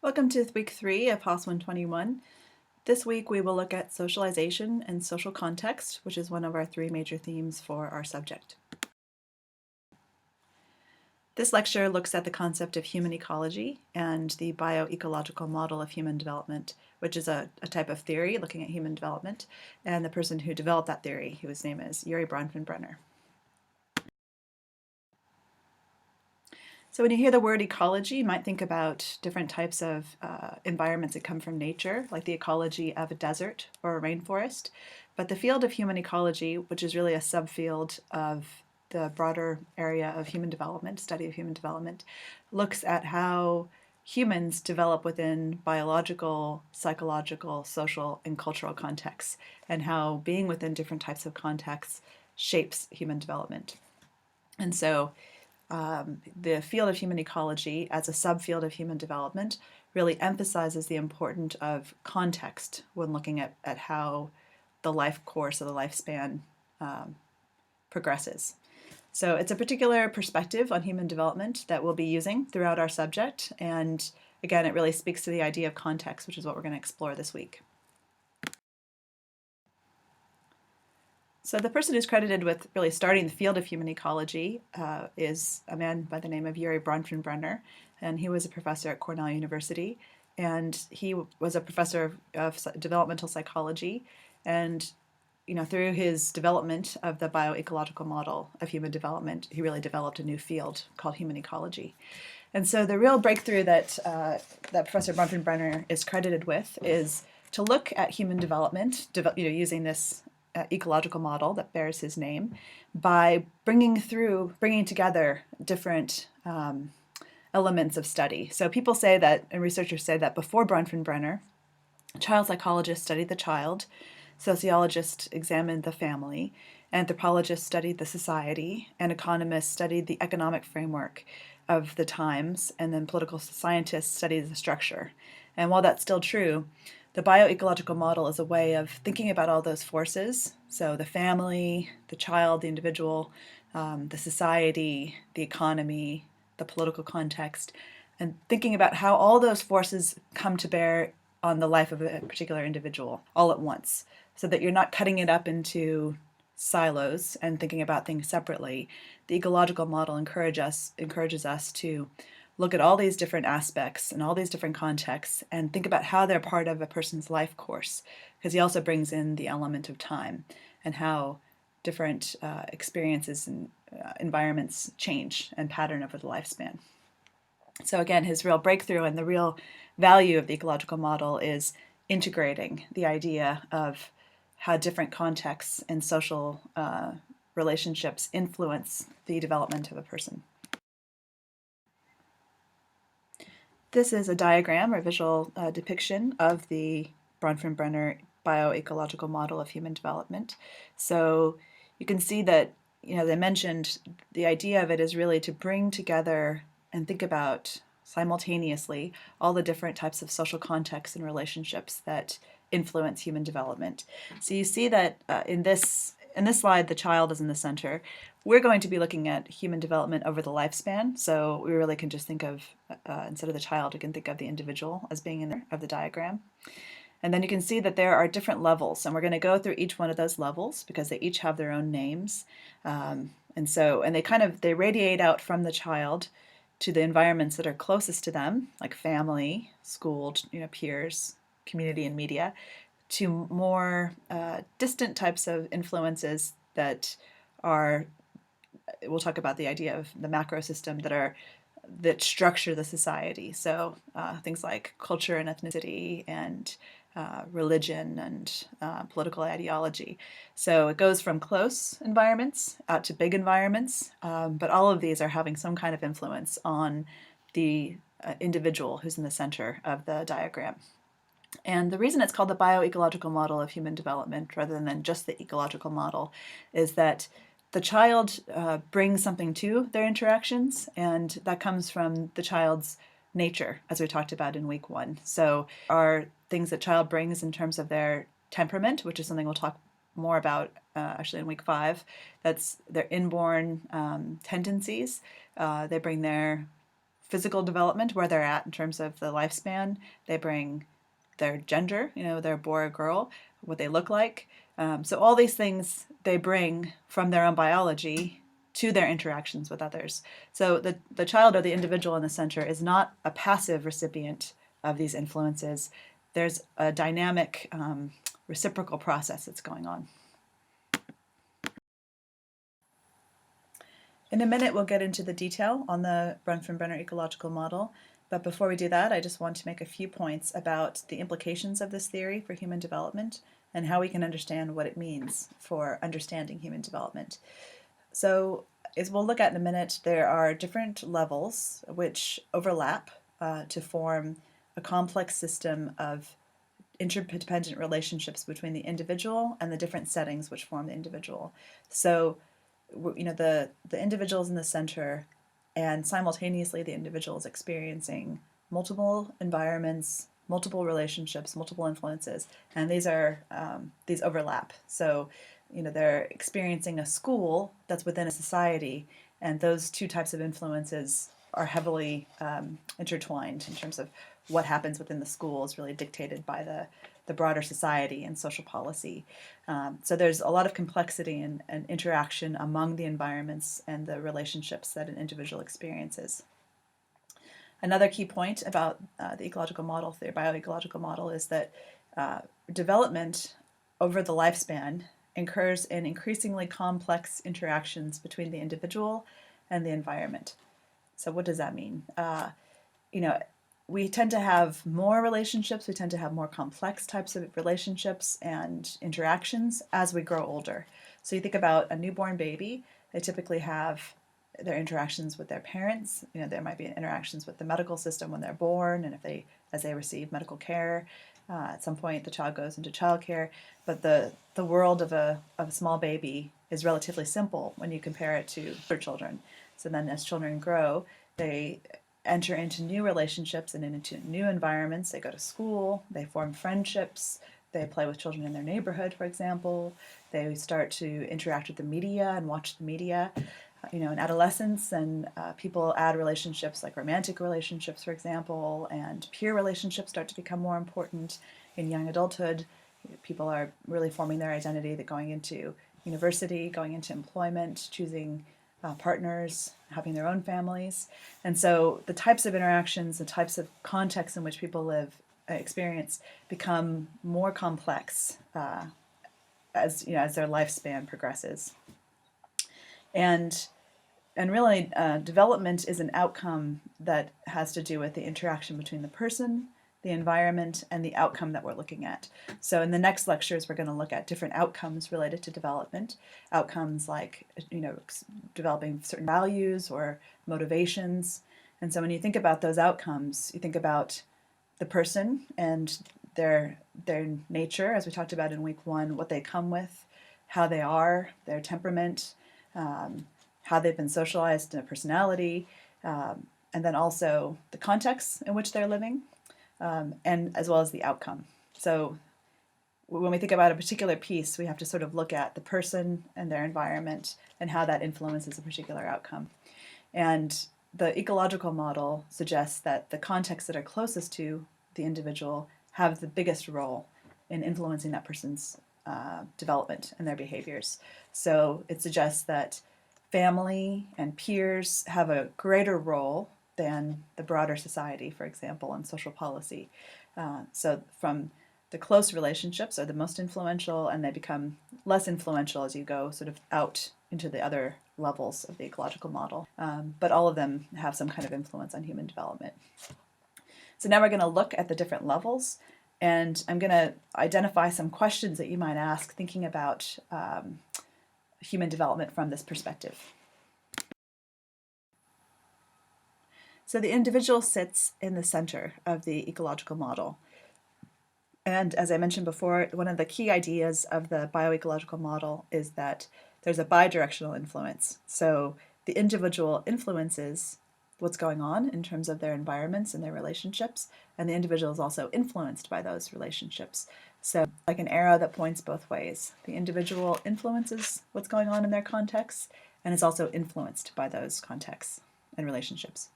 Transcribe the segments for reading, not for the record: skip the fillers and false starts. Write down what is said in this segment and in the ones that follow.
Welcome to week 3 of HOS 121. This week we will look at socialization and social context, which is one of our 3 major themes for our subject. This lecture looks at the concept of human ecology and the bioecological model of human development, which is a type of theory looking at human development, and the person who developed that theory, whose name is Yuri Bronfenbrenner. So when you hear the word ecology, you might think about different types of environments that come from nature, like the ecology of a desert or a rainforest. But the field of human ecology, which is really a subfield of the broader area of human development, study of human development, looks at how humans develop within biological, psychological, social, and cultural contexts, and how being within different types of contexts shapes human development. And so the field of human ecology as a subfield of human development really emphasizes the importance of context when looking at how the life course or the lifespan progresses. So it's a particular perspective on human development that we'll be using throughout our subject, and again, it really speaks to the idea of context, which is what we're going to explore this week. So the person who's credited with really starting the field of human ecology is a man by the name of Yuri Bronfenbrenner, and he was a professor at Cornell University, and he was a professor of developmental psychology, and through his development of the bioecological model of human development, he really developed a new field called human ecology. And so the real breakthrough that Professor Bronfenbrenner is credited with is to look at human development, using this ecological model that bears his name, by bringing together different elements of study. So people say that, and researchers say that before Bronfenbrenner, child psychologists studied the child, sociologists examined the family, anthropologists studied the society, and economists studied the economic framework of the times, and then political scientists studied the structure. And while that's still true, the bioecological model is a way of thinking about all those forces. So the family, the child, the individual, the society, the economy, the political context, and thinking about how all those forces come to bear on the life of a particular individual all at once, so that you're not cutting it up into silos and thinking about things separately. The ecological model encourages us to look at all these different aspects and all these different contexts and think about how they're part of a person's life course, because he also brings in the element of time and how different experiences and environments change and pattern over the lifespan. So again, his real breakthrough and the real value of the ecological model is integrating the idea of how different contexts and social relationships influence the development of a person. This is a diagram or visual depiction of the Bronfenbrenner bioecological model of human development. So you can see that, as I mentioned, the idea of it is really to bring together and think about simultaneously all the different types of social contexts and relationships that influence human development. So you see that in this slide, the child is in the center. We're going to be looking at human development over the lifespan, so we really can just think of, instead of the child, we can think of the individual as being in there of the diagram. And then you can see that there are different levels, and we're going to go through each one of those levels because they each have their own names. And they radiate out from the child to the environments that are closest to them, like family, school, peers, community, and media, to more distant types of influences that are, we'll talk about the idea of the macro system that structure the society. So things like culture and ethnicity and religion and political ideology. So it goes from close environments out to big environments, but all of these are having some kind of influence on the individual who's in the center of the diagram. And the reason it's called the bioecological model of human development rather than just the ecological model is that the child brings something to their interactions, and that comes from the child's nature, as we talked about in week 1. So are things that child brings in terms of their temperament, which is something we'll talk more about actually in week 5. That's their inborn tendencies. They bring their physical development, where they're at in terms of the lifespan. They bring their gender, they're a boy or girl, what they look like. So all these things they bring from their own biology to their interactions with others. So the child or the individual in the center is not a passive recipient of these influences. There's a dynamic reciprocal process that's going on. In a minute, we'll get into the detail on the Bronfenbrenner ecological model. But before we do that, I just want to make a few points about the implications of this theory for human development and how we can understand what it means for understanding human development. So, as we'll look at in a minute, there are different levels which overlap to form a complex system of interdependent relationships between the individual and the different settings which form the individual. So, the individual is in the center, and simultaneously the individual is experiencing multiple environments, multiple relationships, multiple influences, and these overlap. So, they're experiencing a school that's within a society, and those two types of influences are heavily intertwined in terms of what happens within the school is really dictated by the broader society and social policy. So there's a lot of complexity and interaction among the environments and the relationships that an individual experiences. Another key point about the ecological model, the bioecological model, is that development over the lifespan occurs in increasingly complex interactions between the individual and the environment. So what does that mean? You know, we tend to have more relationships, we tend to have more complex types of relationships and interactions as we grow older. So you think about a newborn baby, they typically have their interactions with their parents. There might be interactions with the medical system when they're born, and as they receive medical care. At some point, the child goes into childcare, but the world of a small baby is relatively simple when you compare it to other children. So then, as children grow, they enter into new relationships and into new environments. They go to school, they form friendships, they play with children in their neighborhood, for example. They start to interact with the media and watch the media. In adolescence, and people add relationships like romantic relationships, for example, and peer relationships start to become more important. In young adulthood, people are really forming their identity, that going into university, going into employment, choosing partners, having their own families. And so the types of interactions, the types of contexts in which people live, experience, become more complex as their lifespan progresses. And really, development is an outcome that has to do with the interaction between the person, the environment, and the outcome that we're looking at. So in the next lectures, we're going to look at different outcomes related to development. Outcomes like, developing certain values or motivations. And so when you think about those outcomes, you think about the person and their nature, as we talked about in week 1, what they come with, how they are, their temperament, how they've been socialized in a personality, and then also the context in which they're living, and as well as the outcome. So when we think about a particular piece, we have to sort of look at the person and their environment and how that influences a particular outcome. And the ecological model suggests that the contexts that are closest to the individual have the biggest role in influencing that person's development and their behaviors. So it suggests that family and peers have a greater role than the broader society, for example, in social policy. So from the close relationships are the most influential, and they become less influential as you go sort of out into the other levels of the ecological model. But all of them have some kind of influence on human development. So now we're going to look at the different levels, and I'm going to identify some questions that you might ask thinking about human development from this perspective. So the individual sits in the center of the ecological model. And as I mentioned before, one of the key ideas of the bioecological model is that there's a bidirectional influence. So the individual influences what's going on in terms of their environments and their relationships, and the individual is also influenced by those relationships. So like an arrow that points both ways. The individual influences what's going on in their context, and is also influenced by those contexts and relationships.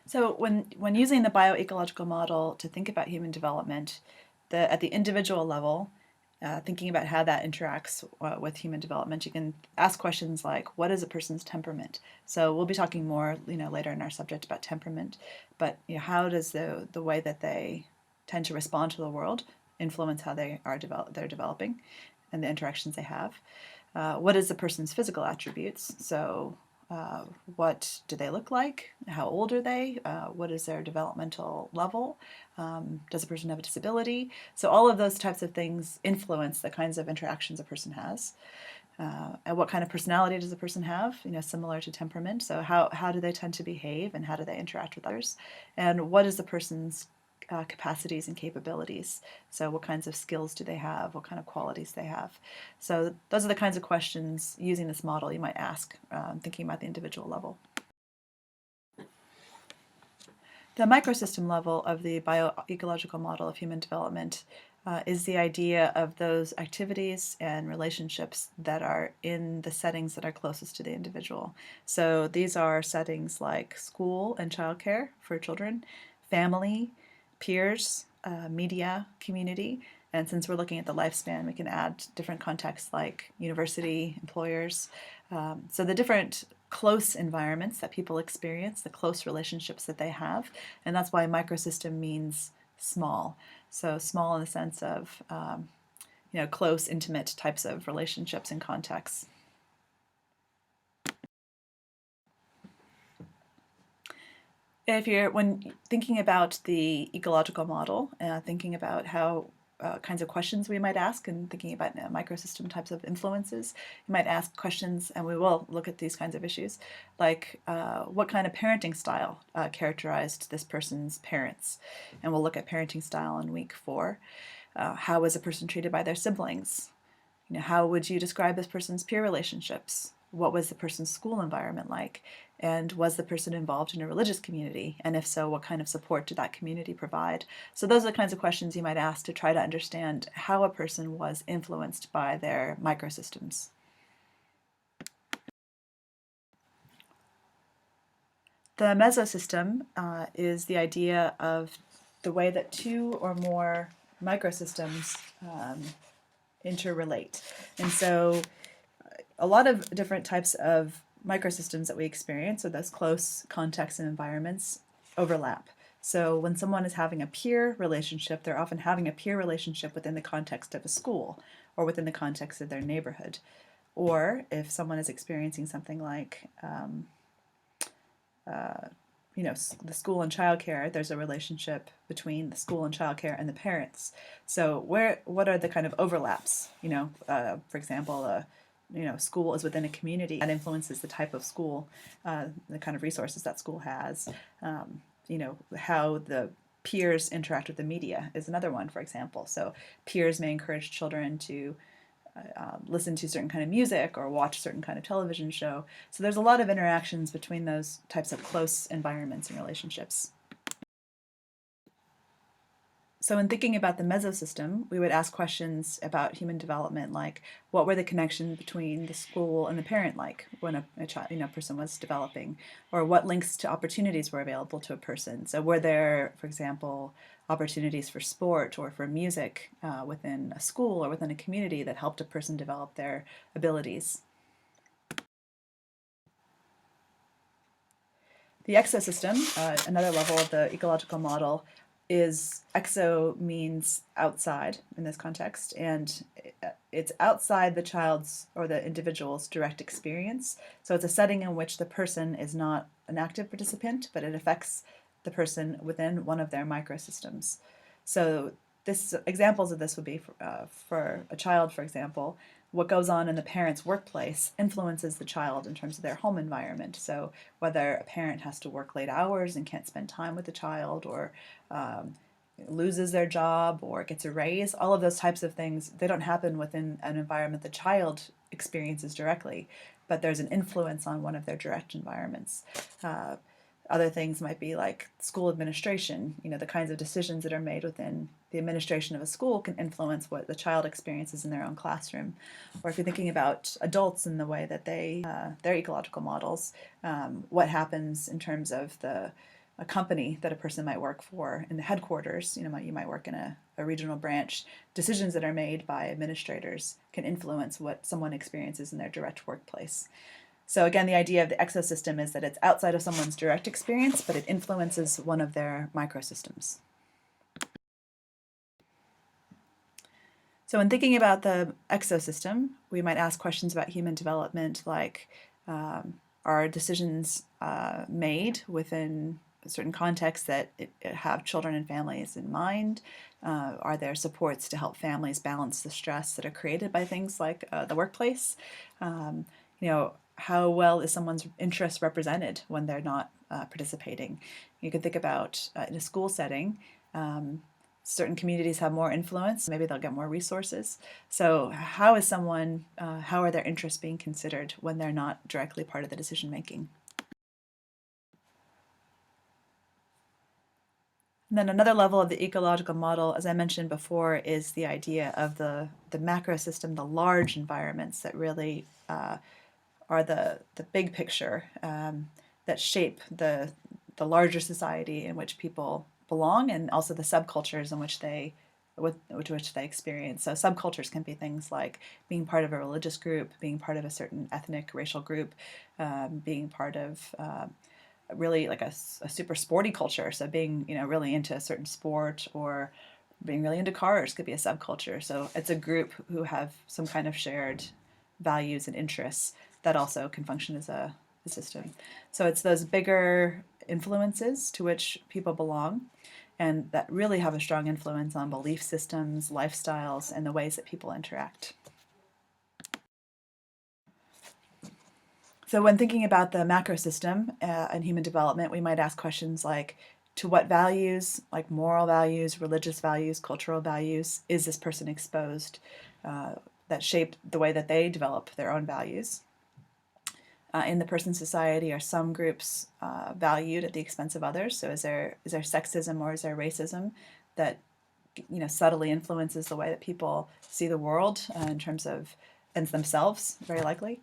So when using the bioecological model to think about human development, at the individual level, thinking about how that interacts with human development, you can ask questions like, what is a person's temperament? So we'll be talking more, later in our subject about temperament, but how does the way that they tend to respond to the world influence how they're developing and the interactions they have? What is the person's physical attributes? So what do they look like? How old are they? What is their developmental level? Does a person have a disability? So all of those types of things influence the kinds of interactions a person has. And what kind of personality does a person have? Similar to temperament. So how do they tend to behave and how do they interact with others? And what is the person's capacities and capabilities? So what kinds of skills do they have? What kind of qualities they have? So those are the kinds of questions using this model you might ask, thinking about the individual level. The microsystem level of the bioecological model of human development is the idea of those activities and relationships that are in the settings that are closest to the individual. So these are settings like school and childcare for children, family, peers, media, community. And since we're looking at the lifespan, we can add different contexts like university, employers. So the different close environments that people experience, the close relationships that they have, and that's why microsystem means small. So small in the sense of close, intimate types of relationships and contexts. When thinking about the ecological model, thinking about how kinds of questions we might ask and thinking about microsystem types of influences, you might ask questions, and we will look at these kinds of issues, like what kind of parenting style characterized this person's parents? And we'll look at parenting style in week 4. How was a person treated by their siblings? How would you describe this person's peer relationships? What was the person's school environment like? And was the person involved in a religious community? And if so, what kind of support did that community provide? So those are the kinds of questions you might ask to try to understand how a person was influenced by their microsystems. The mesosystem is the idea of the way that two or more microsystems interrelate. And so a lot of different types of microsystems that we experience, or those close contexts and environments, overlap. So when someone is having a peer relationship, they're often having a peer relationship within the context of a school or within the context of their neighborhood. Or if someone is experiencing something like the school and childcare, there's a relationship between the school and childcare and the parents. So what are the kind of overlaps? For example, school is within a community that influences the type of school, the kind of resources that school has. How the peers interact with the media is another one, for example. So peers may encourage children to listen to certain kind of music or watch a certain kind of television show. So there's a lot of interactions between those types of close environments and relationships. So in thinking about the mesosystem, we would ask questions about human development, like what were the connections between the school and the parent like when a child, person was developing, or what links to opportunities were available to a person. So were there, for example, opportunities for sport or for music within a school or within a community that helped a person develop their abilities? The exosystem, another level of the ecological model, is exo means outside in this context, and it's outside the child's or the individual's direct experience. So it's a setting in which the person is not an active participant, but it affects the person within one of their microsystems. So examples of this would be for a child, for example, what goes on in the parent's workplace influences the child in terms of their home environment. So whether a parent has to work late hours and can't spend time with the child, or loses their job or gets a raise, all of those types of things, they don't happen within an environment the child experiences directly, but there's an influence on one of their direct environments. Other things might be like school administration. The kinds of decisions that are made within the administration of a school can influence what the child experiences in their own classroom. Or if you're thinking about adults in the way that their ecological models, what happens in terms of the a company that a person might work for in the headquarters, you might work in a regional branch, decisions that are made by administrators can influence what someone experiences in their direct workplace. So again, the idea of the exosystem is that it's outside of someone's direct experience, but it influences one of their microsystems. So when thinking about the exosystem, we might ask questions about human development like, are decisions made within a certain context that have children and families in mind? Are there supports to help families balance the stress that are created by things like the workplace? How well is someone's interest represented when they're not participating? You can think about in a school setting, certain communities have more influence, maybe they'll get more resources. So how are their interests being considered when they're not directly part of the decision making? And then another level of the ecological model, as I mentioned before, is the idea of the macro system, the large environments that really are the big picture, that shape the larger society in which people belong, and also the subcultures in which they experience. So subcultures can be things like being part of a religious group, being part of a certain ethnic, racial group, being part of really like a super sporty culture. So being really into a certain sport, or being really into cars could be a subculture. So it's a group who have some kind of shared values and interests that also can function as a system. So it's those bigger influences to which people belong, and that really have a strong influence on belief systems, lifestyles, and the ways that people interact. So when thinking about the macro system and human development, we might ask questions like, to what values, like moral values, religious values, cultural values, is this person exposed that shape the way that they develop their own values? In the person society, are some groups valued at the expense of others? So is there sexism or is there racism that subtly influences the way that people see the world in terms of, and themselves, very likely?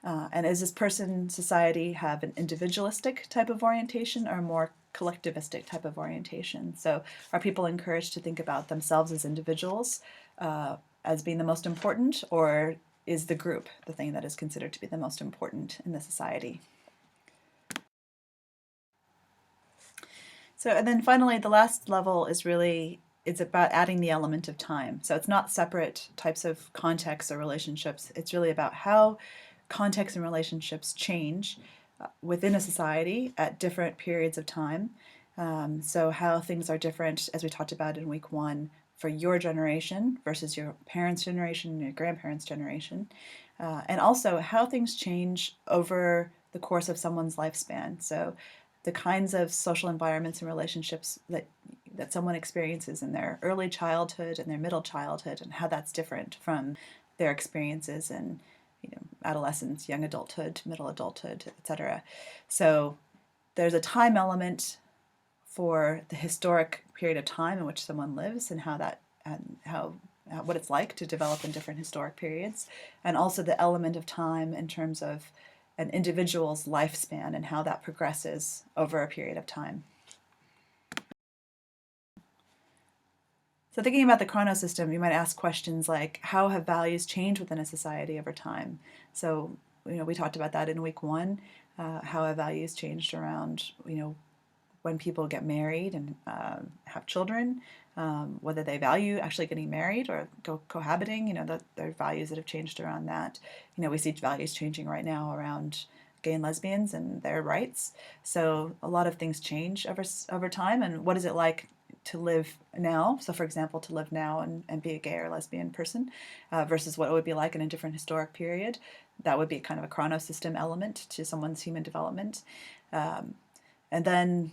And is this person society have an individualistic type of orientation or a more collectivistic type of orientation? So are people encouraged to think about themselves as individuals as being the most important, or is the group the thing that is considered to be the most important in the society? So, and then finally, the last level is really, it's about adding the element of time. So it's not separate types of contexts or relationships. It's really about how contexts and relationships change within a society at different periods of time. So how things are different, as we talked about in week one, for your generation versus your parents' generation and your grandparents' generation. And also how things change over the course of someone's lifespan. So the kinds of social environments and relationships that someone experiences in their early childhood and their middle childhood, and how that's different from their experiences in adolescence, young adulthood, middle adulthood, etc. So there's a time element for the historic period of time in which someone lives, and how what it's like to develop in different historic periods, and also the element of time in terms of an individual's lifespan and how that progresses over a period of time. So thinking about the chronosystem, you might ask questions like, how have values changed within a society over time? So, we talked about that in week one, how have values changed around, when people get married and have children, whether they value actually getting married or cohabiting, there are values that have changed around that. We see values changing right now around gay and lesbians and their rights. So a lot of things change over time. And what is it like to live now? So for example, to live now and be a gay or lesbian person versus what it would be like in a different historic period. That would be kind of a chronosystem element to someone's human development. And then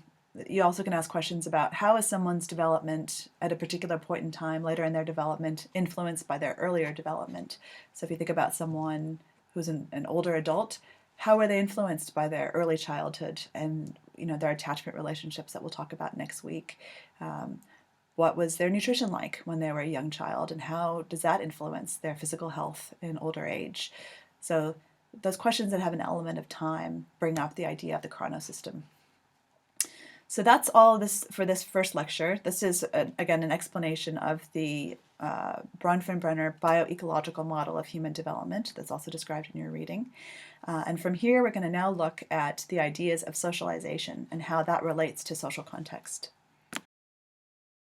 you also can ask questions about, how is someone's development at a particular point in time later in their development influenced by their earlier development? So if you think about someone who's an older adult, how are they influenced by their early childhood and their attachment relationships that we'll talk about next week? What was their nutrition like when they were a young child, and how does that influence their physical health in older age? So those questions that have an element of time bring up the idea of the chronosystem. So that's all this for this first lecture. This is, again, an explanation of the Bronfenbrenner bioecological model of human development that's also described in your reading. And from here, we're going to now look at the ideas of socialization and how that relates to social context.